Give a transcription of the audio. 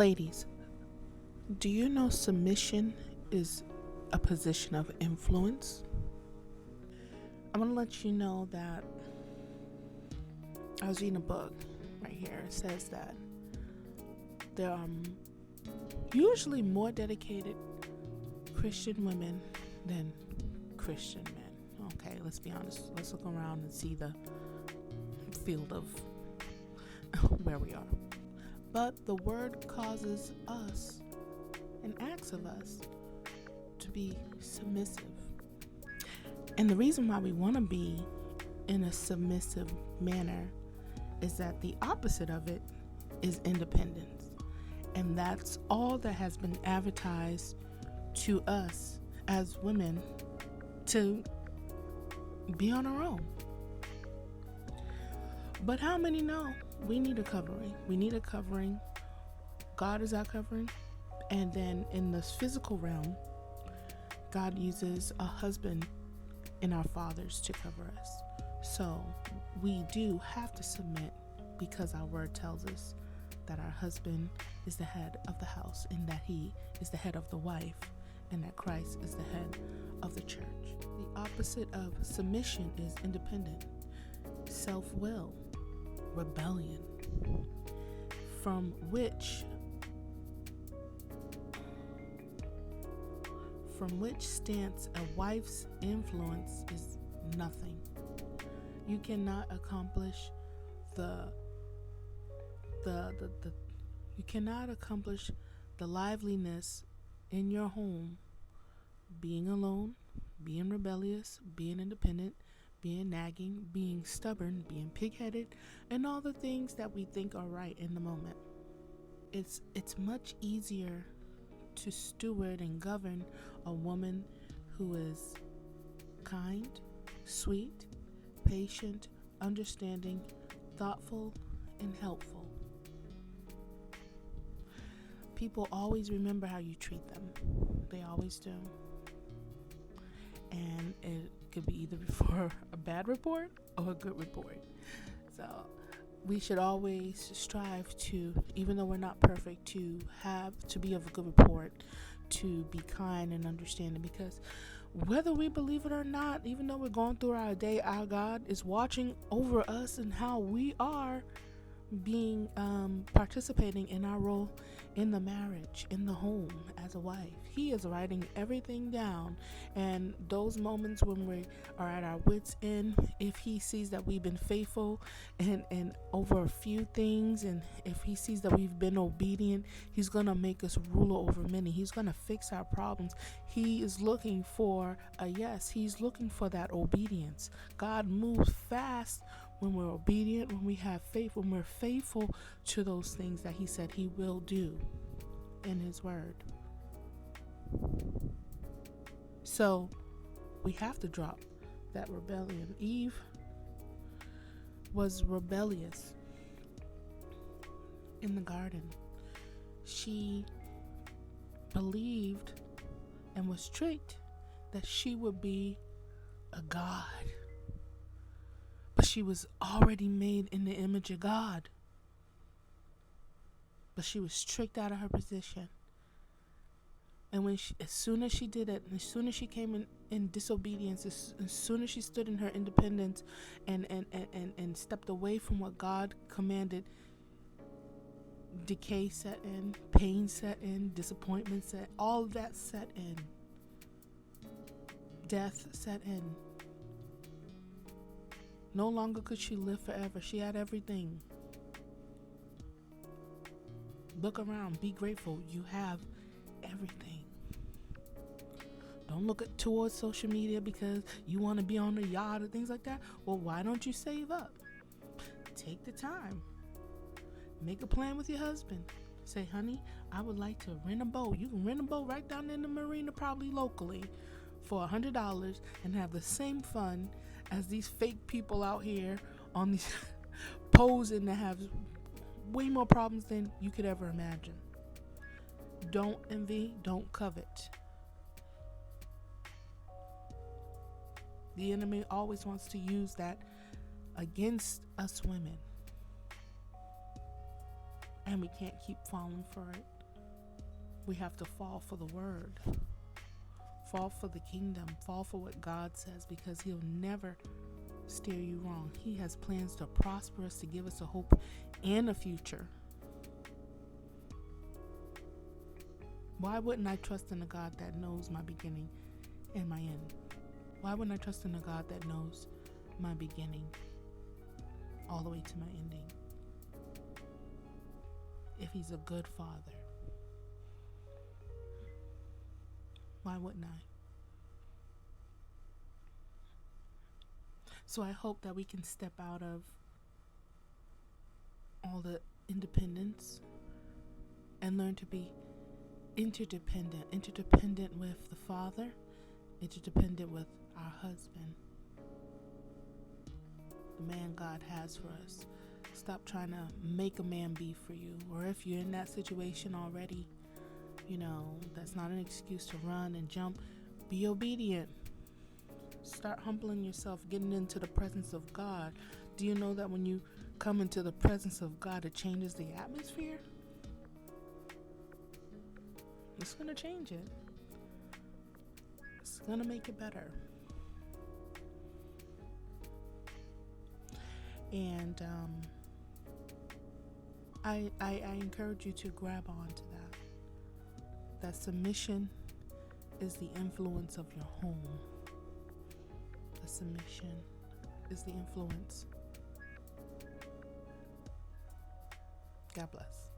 Ladies, do you know submission is a position of influence? I'm going to let you know that I was reading a book right here. It says that there are usually more dedicated Christian women than Christian men. Okay, let's be honest. Let's look around and see the field of where we are. But the word causes us and asks of us to be submissive. And the reason why we want to be in a submissive manner is that the opposite of it is independence. And that's all that has been advertised to us as women, to be on our own. But how many know we need a covering? We need a covering. God is our covering. And then in the physical realm, God uses a husband and our fathers to cover us. So we do have to submit, because our word tells us that our husband is the head of the house, and that he is the head of the wife, and that Christ is the head of the church. The opposite of submission is independent, self-will, rebellion, from which stance a wife's influence is nothing. You cannot accomplish you cannot accomplish the liveliness in your home being alone, being rebellious, being independent, being nagging, being stubborn, being pig-headed, and all the things that we think are right in the moment. It's much easier to steward and govern a woman who is kind, sweet, patient, understanding, thoughtful, and helpful. People always remember how you treat them. They always do. And it could be either for a bad report or a good report. So we should always strive to, even though we're not perfect, to be of a good report, to be kind and understanding, because whether we believe it or not, even though we're going through our day, our God is watching over us and how we are being participating in our role in the marriage, in the home, as a wife. He is writing everything down, and those moments when we are at our wits' end, if he sees that we've been faithful and over a few things, and if he sees that we've been obedient, he's gonna make us ruler over many. He's gonna fix our problems. He is looking for a yes. He's looking for that obedience. God moves fast when we're obedient, when we have faith, when we're faithful to those things that he said he will do in his word. So we have to drop that rebellion. Eve was rebellious in the garden. She believed and was tricked that she would be a god. But she was already made in the image of God. But she was tricked out of her position. And as soon as she did it, as soon as she came in disobedience, as soon as she stood in her independence and stepped away from what God commanded, decay set in, pain set in, disappointment set, all of that set in. Death set in. No longer could she live forever. She had everything. Look around. Be grateful. You have everything. Don't look towards social media because you want to be on the yacht or things like that. Well, why don't you save up? Take the time. Make a plan with your husband. Say, honey, I would like to rent a boat. You can rent a boat right down in the marina, probably locally, for $100 and have the same fun as these fake people out here on these posing that have way more problems than you could ever imagine. Don't envy, don't covet. The enemy always wants to use that against us women. And we can't keep falling for it. We have to fall for the word, fall for the kingdom, fall for what God says, because he'll never steer you wrong. He has plans to prosper us, to give us a hope and a future. Why wouldn't I trust in a God that knows my beginning and my end? Why wouldn't I trust in a God that knows my beginning all the way to my ending? If he's a good father, why wouldn't I? So I hope that we can step out of all the independence and learn to be interdependent with the Father, interdependent with our husband, the man God has for us. Stop trying to make a man be for you. Or if you're in that situation already, that's not an excuse to run and jump. Be obedient. Start humbling yourself, getting into the presence of God. Do you know that when you come into the presence of God, it changes the atmosphere? It's going to change it. It's going to make it better. And I encourage you to grab on to that. That submission is the influence of your home. The submission is the influence. God bless.